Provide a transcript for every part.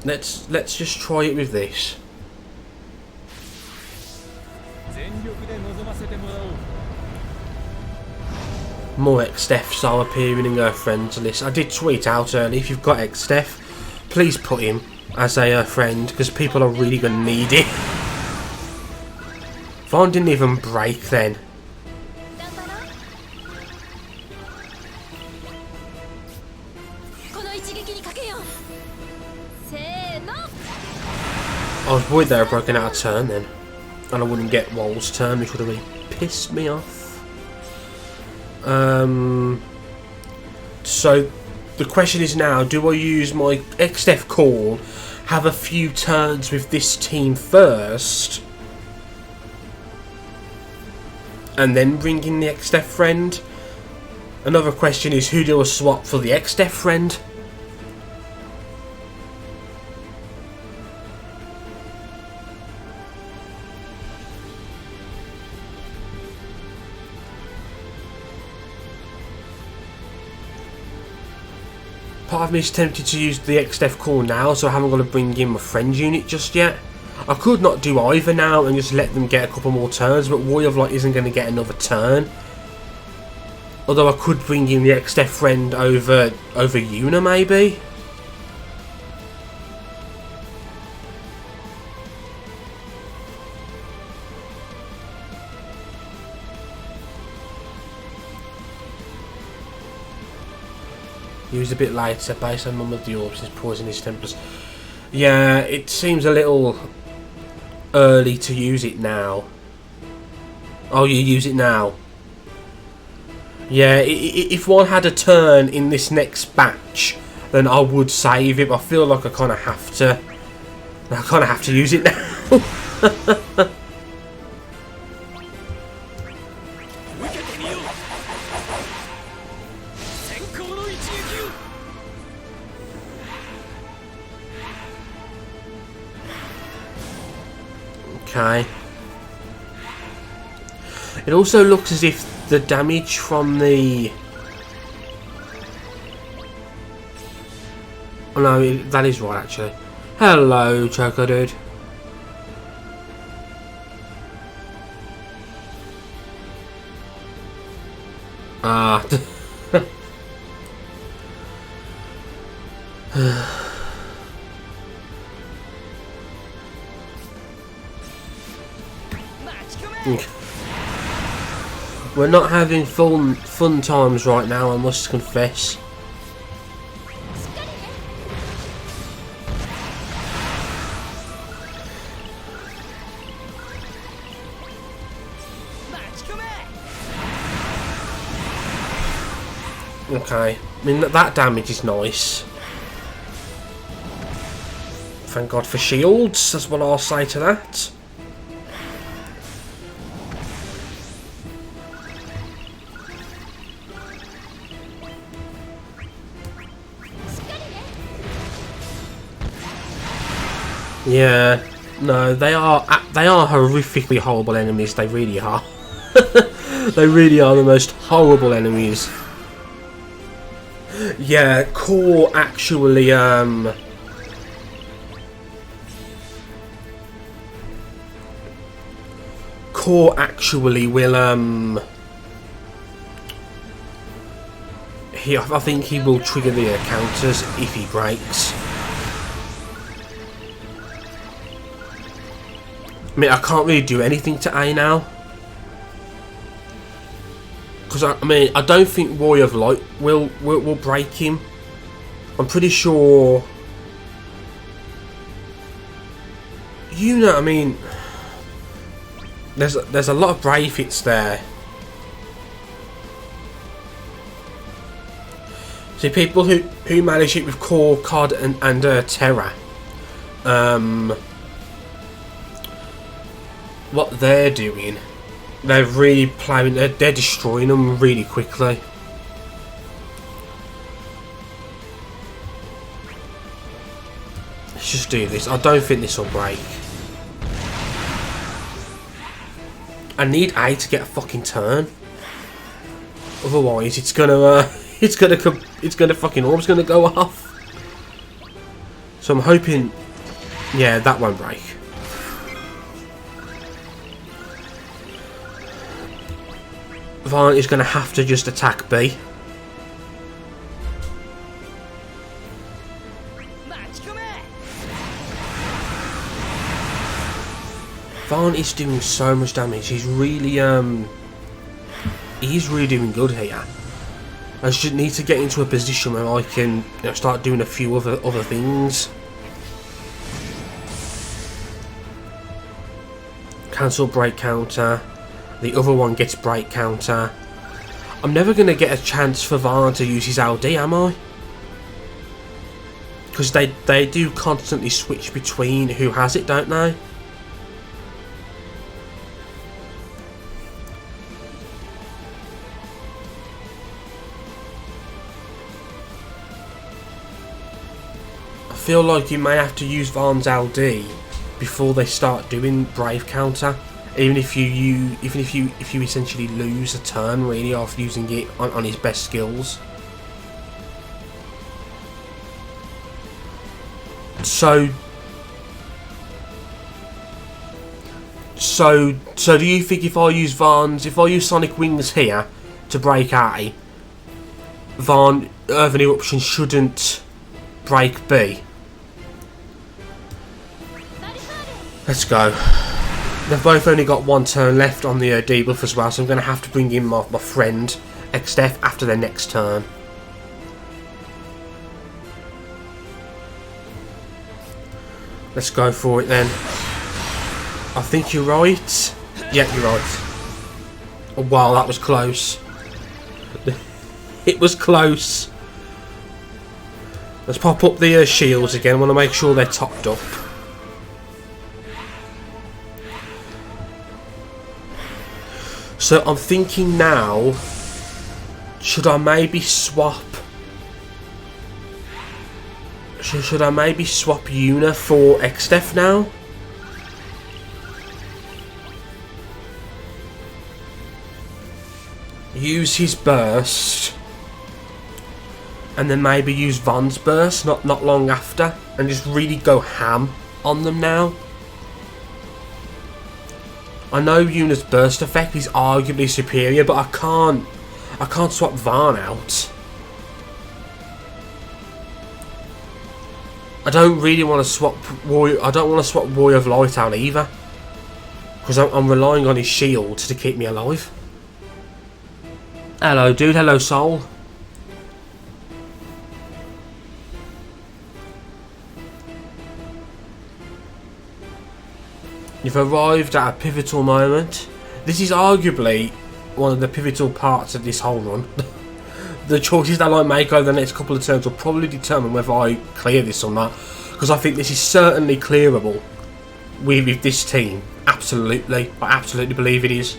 Let's just try it with this. More X-Defs are appearing in her friends list. I did tweet out earlier, if you've got X-Def, please put him as a friend, because people are really going to need it. If I didn't even break then. I was worried they were broken out of turn then, and I wouldn't get Wall's turn, which would have really pissed me off. So the question is now, do I use my X-Def call, have a few turns with this team first, and then bring in the X-Def friend? Another question is, who do I swap for the X-Def friend? Part of me is tempted to use the X-Def call now, so I haven't got to bring in my friend unit just yet. I could not do either now and just let them get a couple more turns, but Warrior of Light isn't going to get another turn. Although I could bring in the X-Def friend over Yuna maybe. Use a bit later based on number of the orbs, his poisonous tempers. Yeah, it seems a little early to use it now. Oh, you use it now? Yeah, if one had a turn in this next batch, then I would save it. But I feel like I kind of have to. I kind of have to use it now. Okay. It also looks as if the damage from the... Oh no, that is right actually. Hello, Choco Dude. Ah. We're not having fun times right now, I must confess. Okay, I mean that damage is nice. Thank God for shields, that's what I'll say to that. Yeah, no, they are horrifically horrible enemies. They really are. They really are the most horrible enemies. Yeah, Core actually will I think he will trigger the counters if he breaks. I mean, I can't really do anything to A now. Because, I mean, I don't think Warrior of Light will break him. I'm pretty sure... You know, I mean... There's a lot of brave hits there. See, people who manage it with Core, COD and Terra... what they're doing, they're really playing, they're destroying them really quickly. Let's just do this. I don't think this will break. I need A to get a fucking turn. Otherwise, it's gonna fucking orb's gonna go off. So I'm hoping, yeah, that won't break. Varn is going to have to just attack B. Varn is doing so much damage. He's really doing good here. I just need to get into a position where I can, you know, start doing a few other things. Cancel break counter. The other one gets break counter. I'm never going to get a chance for Varn to use his LD, am I? Because they do constantly switch between who has it, don't they? I feel like you may have to use Varn's LD before they start doing brave counter, even if you essentially lose a turn really off using it on his best skills. So do you think if I use Sonic Wings here to break A, Varn Earthen Eruption shouldn't break B? Let's go. They've both only got one turn left on the debuff as well, so I'm going to have to bring in my friend XDF after their next turn. Let's go for it then. I think you're right. Yeah, you're right. Oh, wow, that was close. It was close. Let's pop up the shields again. I want to make sure they're topped up. So I'm thinking now, should I maybe swap? Should I maybe swap Yuna for XDF now? Use his burst, and then maybe use Von's burst not long after, and just really go ham on them now. I know Yuna's burst effect is arguably superior, but I can't swap Varn out. I don't really want to swap I don't want to swap Warrior of Light out either, because I'm relying on his shield to keep me alive. Hello, dude. Hello, soul. You've arrived at a pivotal moment. This is arguably one of the pivotal parts of this whole run. The choices that I make over the next couple of turns will probably determine whether I clear this or not, because I think this is certainly clearable with this team. Absolutely. I absolutely believe it is.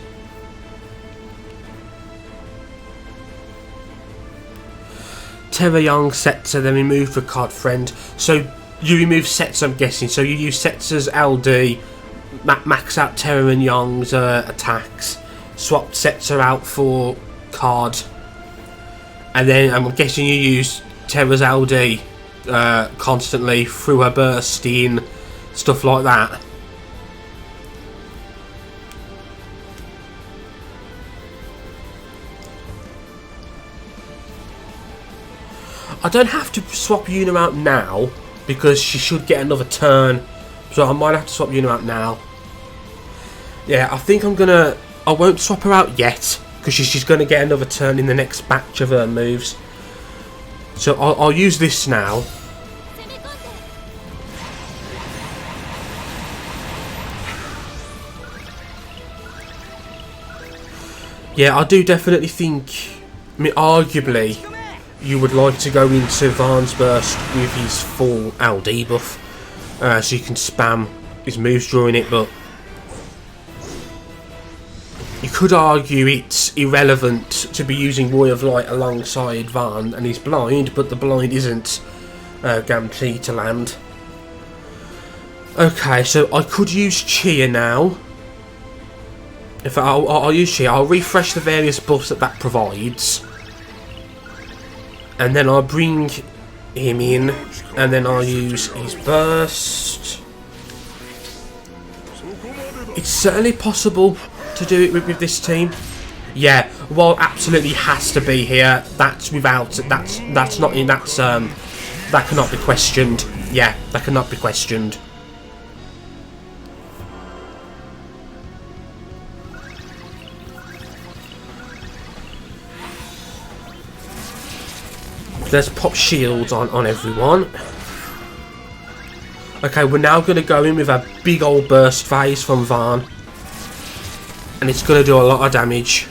Terra Young, Setzer, then remove for card friend. So you remove Setzer, I'm guessing. So you use Setzer's LD, max out Terra and Young's attacks, swap Setzer out for card, and then I'm guessing you use Terra's LD constantly through her bursting, stuff like that. I don't have to swap Yuna out now because she should get another turn, so I might have to swap Yuna out now. Yeah, I think I won't swap her out yet because she's going to get another turn in the next batch of her moves. So I'll use this now. Yeah, I do definitely think, I mean, arguably, you would like to go into Varn's burst with his full LD buff, so you can spam his moves during it, but you could argue it's irrelevant to be using Warrior of Light alongside Varn, and he's blind, but the blind isn't guaranteed to land. Okay, so I could use Chia now. If I'll use Chia, I'll refresh the various buffs that provides. And then I'll bring him in, and then I'll use his burst. It's certainly possible to do it with this team. Yeah, well, absolutely has to be here. That's without. That's not in. That cannot be questioned. Yeah, that cannot be questioned. Let's pop shields on everyone. Okay, we're now going to go in with a big old burst phase from Varn. And it's going to do a lot of damage.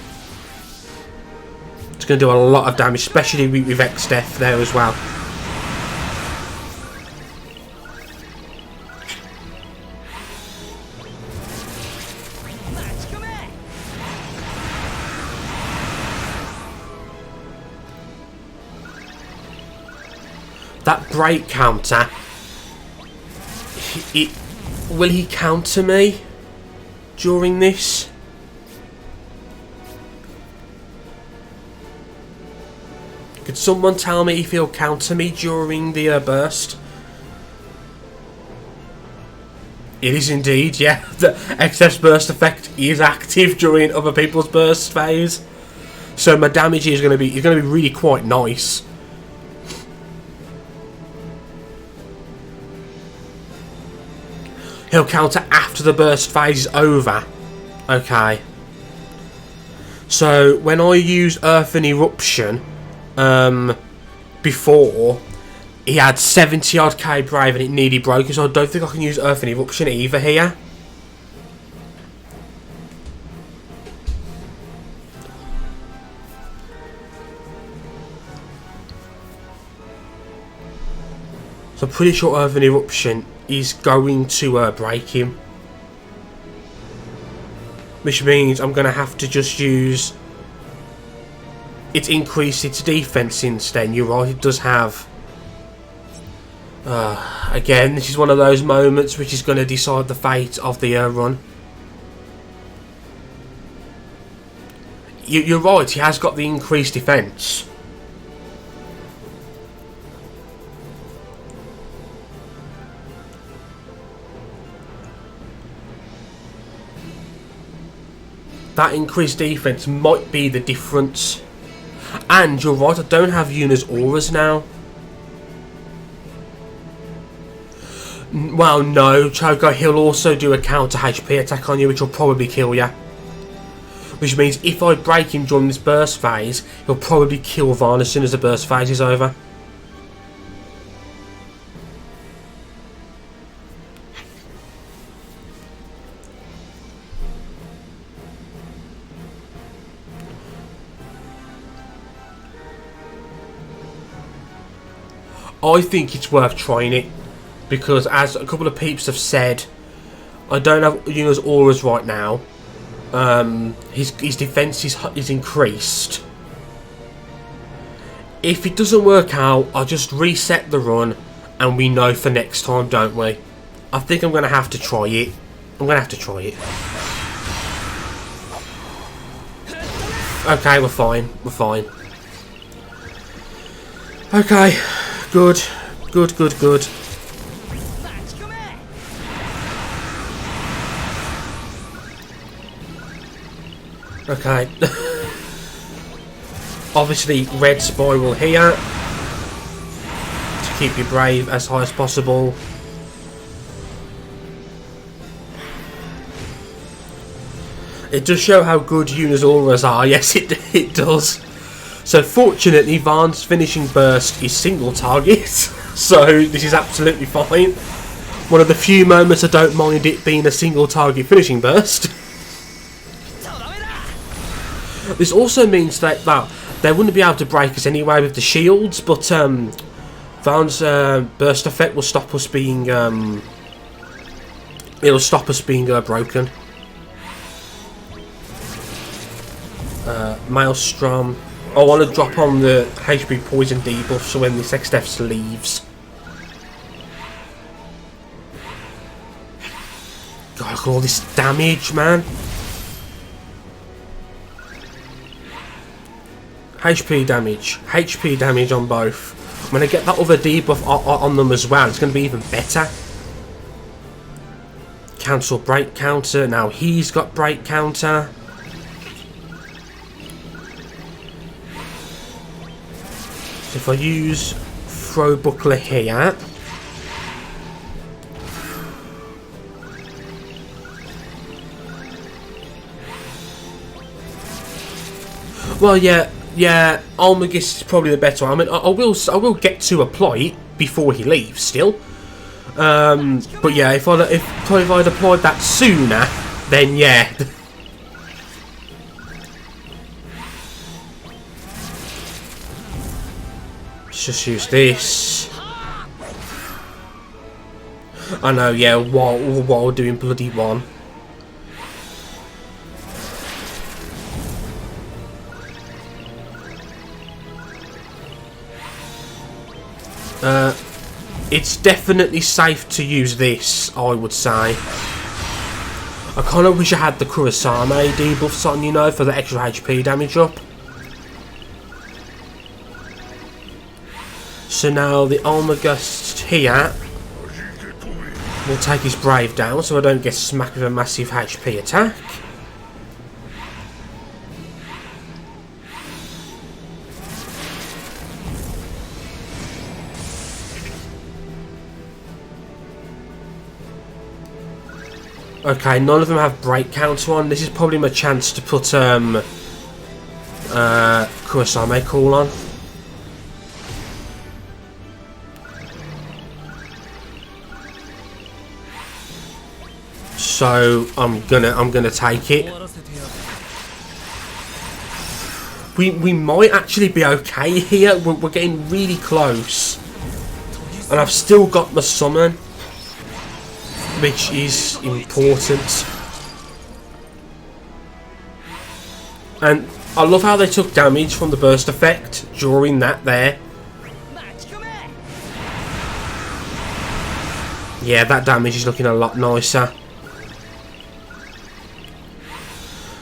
It's going to do a lot of damage, especially with X-Def there as well. That break counter, will he counter me during this? Could someone tell me if he'll counter me during the burst? It is indeed, yeah. The excess burst effect is active during other people's burst phase, so my damage is going to be really quite nice. He'll counter after the burst phase is over. Okay. So when I use Earth and Eruption, before, he had 70 odd K Brave and it nearly broke, so I don't think I can use Earth and Eruption either here. So I'm pretty sure Earth and Eruption is going to break him. Which means I'm going to have to just use... It's increased its defense instead. You're right, it does have... again, this is one of those moments which is going to decide the fate of the run. You're right, he has got the increased defense. That increased defense might be the difference. And you're right, I don't have Yuna's auras now. Well, no, Choco, he'll also do a counter HP attack on you, which will probably kill you. Which means if I break him during this burst phase, he'll probably kill Varn as soon as the burst phase is over. I think it's worth trying it, because as a couple of peeps have said, I don't have Yuna's auras right now. His defense is increased. If it doesn't work out, I'll just reset the run and we know for next time, don't we? I think I'm going to have to try it. I'm going to have to try it. Okay, we're fine. We're fine. Okay. Good. Good, good, good. Okay. Obviously, red spiral here to keep you brave as high as possible. It does show how good Yuna's auras are. Yes, it does. So fortunately, Varn's finishing burst is single target, so this is absolutely fine. One of the few moments I don't mind it being a single target finishing burst. This also means that, well, they wouldn't be able to break us anyway with the shields, but Varn's burst effect will stop us being it'll stop us being broken. Maelstrom. I want to drop on the HP poison debuff so when this X-Def leaves. God, look at all this damage, man. HP damage on both. When I get that other debuff on them as well, it's going to be even better. Cancel break counter. Now he's got break counter. So if I use throw buckler here. Well, yeah, Almagus is probably the better one. I mean, I will get to apply it before he leaves still. But yeah, if I'd applied that sooner, then yeah. Let's just use this. I know, yeah, while doing bloody one. It's definitely safe to use this, I would say. I kind of wish I had the Kurosame debuffs on, you know, for the extra HP damage up. So now the Almagus here will take his Brave down so I don't get smacked with a massive HP attack. Okay, none of them have break counter on. This is probably my chance to put Kurosame Call on. So I'm gonna take it. We might actually be okay here. We're getting really close, and I've still got my summon, which is important. And I love how they took damage from the burst effect during that there. Yeah, that damage is looking a lot nicer.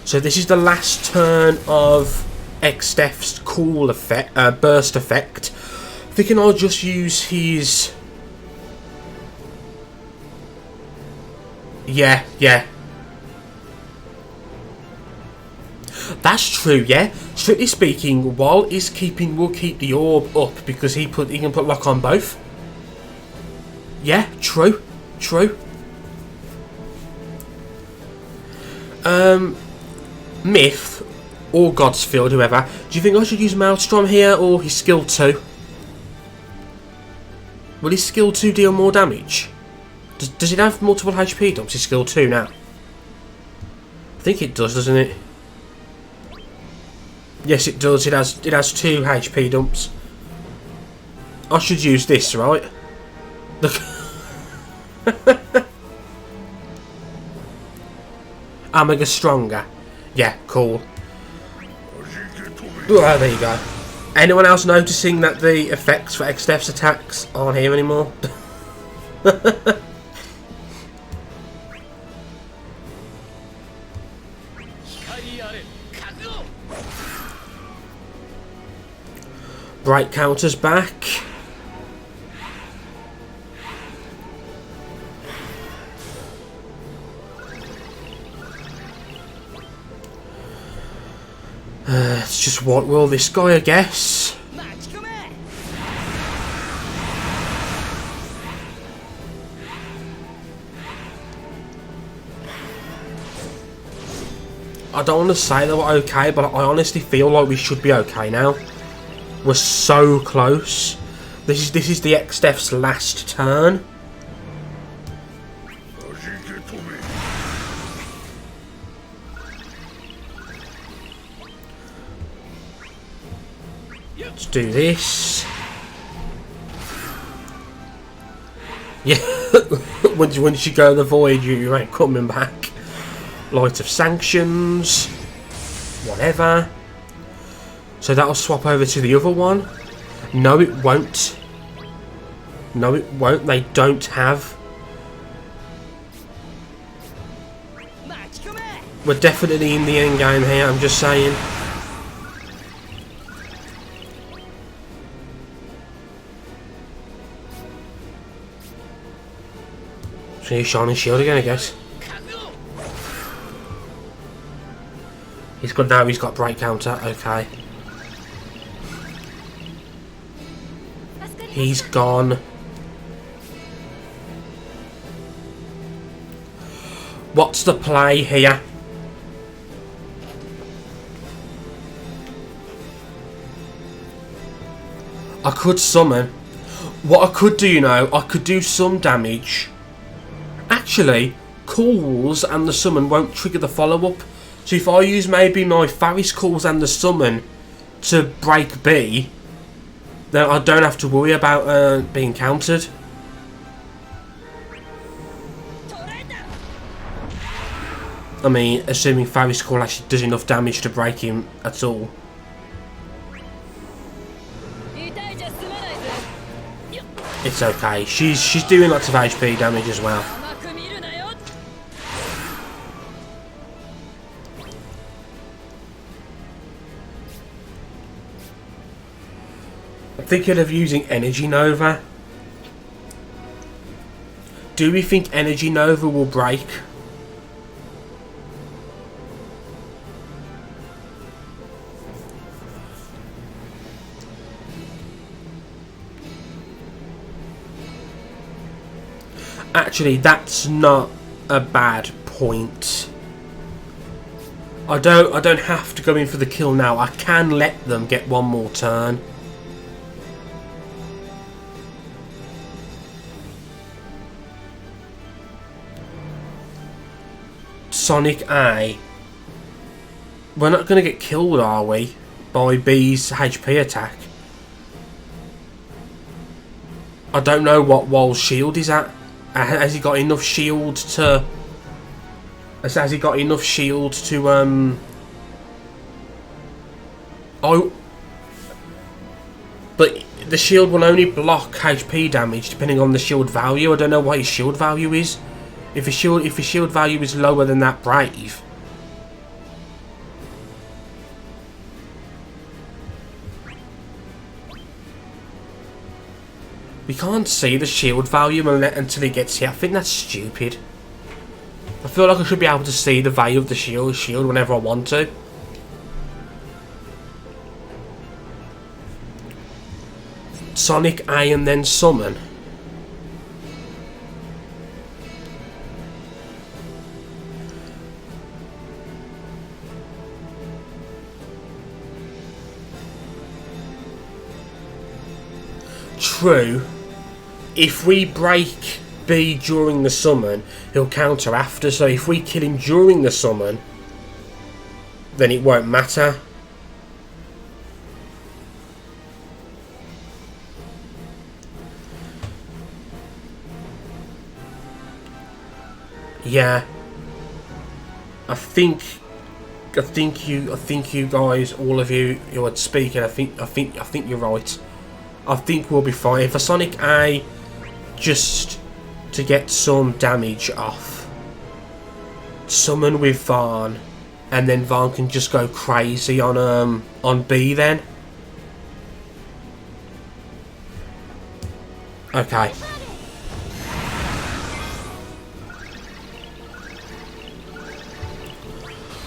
So this is the last turn of Xdef's cool effect, burst effect. Thinking I'll just use his... Yeah. That's true, yeah. Strictly speaking, while he's keeping, we'll keep the orb up because he can put lock on both. Yeah, true. Myth or Godsfield, whoever. Do you think I should use Maelstrom here or his skill 2? Will his skill 2 deal more damage? Does it have multiple HP dumps, his skill 2 now? I think it does, doesn't it? Yes, it does. It has 2 HP dumps. I should use this, right? Look. Omega stronger. Yeah, cool. Oh, there you go. Anyone else noticing that the effects for Xdef's attacks aren't here anymore? Bright counters back. It's just what will this guy, I guess. I don't want to say that we're okay, but I honestly feel like we should be okay now. We're so close. This is the Xdef's last turn. Let's do this. Yeah, once you go the void, you ain't coming back. Light of Sanctions, whatever. So that'll swap over to the other one. No, it won't. No, it won't. They don't have. We're definitely in the end game here, I'm just saying. He's shining shield again, I guess. He's got now. He's got break counter. Okay. He's gone. What's the play here? I could summon. What I could do, you know, I could do some damage. Actually, calls and the summon won't trigger the follow-up. So if I use maybe my Faris calls and the summon to break B, then I don't have to worry about being countered. I mean, assuming Faris call actually does enough damage to break him at all. It's okay. She's doing lots of HP damage as well. I'm thinking of using Energy Nova. Do we think Energy Nova will break? Actually, that's not a bad point. I don't have to go in for the kill now. I can let them get one more turn. Sonic A. We're not going to get killed, are we? By B's HP attack. I don't know what Wall's shield is at. Has he got enough shield to... Has he got enough shield to... Oh... But the shield will only block HP damage depending on the shield value. I don't know what his shield value is. If his shield value is lower than that Brave... We can't see the shield value until he gets here. I think that's stupid. I feel like I should be able to see the value of the shield whenever I want to. Sonic A and then summon. True. If we break B during the summon, he'll counter after. So if we kill him during the summon, then it won't matter. Yeah. I think you guys, all of you who are speaking, I think you're right. I think we'll be fine. For Sonic A, just to get some damage off, summon with Varn, and then Varn can just go crazy on B then. Okay.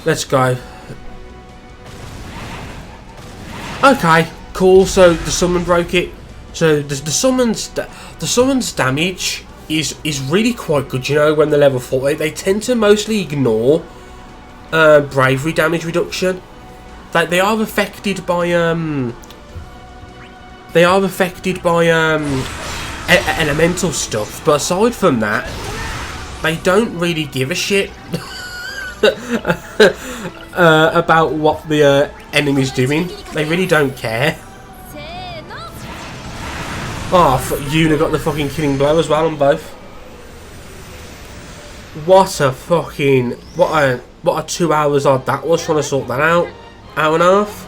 Let's go. Okay. Cool, so the summon broke it. So the summon's damage is really quite good, you know, when they're level 40. They tend to mostly ignore bravery damage reduction. Like they are affected by elemental stuff, but aside from that, they don't really give a shit about what the enemy's doing. They really don't care. Oh, Yuna got the fucking killing blow as well on both. What a fucking... What a 2 hours odd that was trying to sort that out. Hour and a half.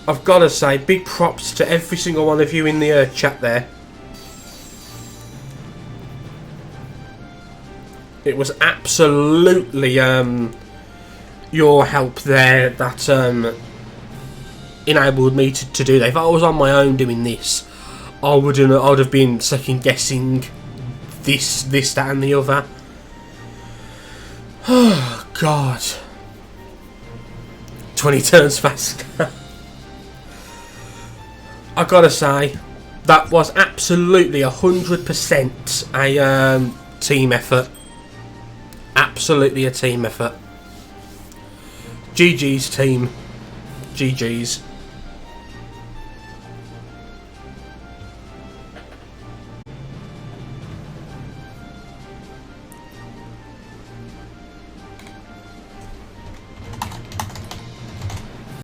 I've got to say, big props to every single one of you in the chat there. It was absolutely your help there that enabled me to do that. If I was on my own doing this, I would have been second guessing this, that and the other. Oh, God. 20 turns faster. I gotta say, that was absolutely 100% a team effort. Absolutely a team effort. GG's team. GG's.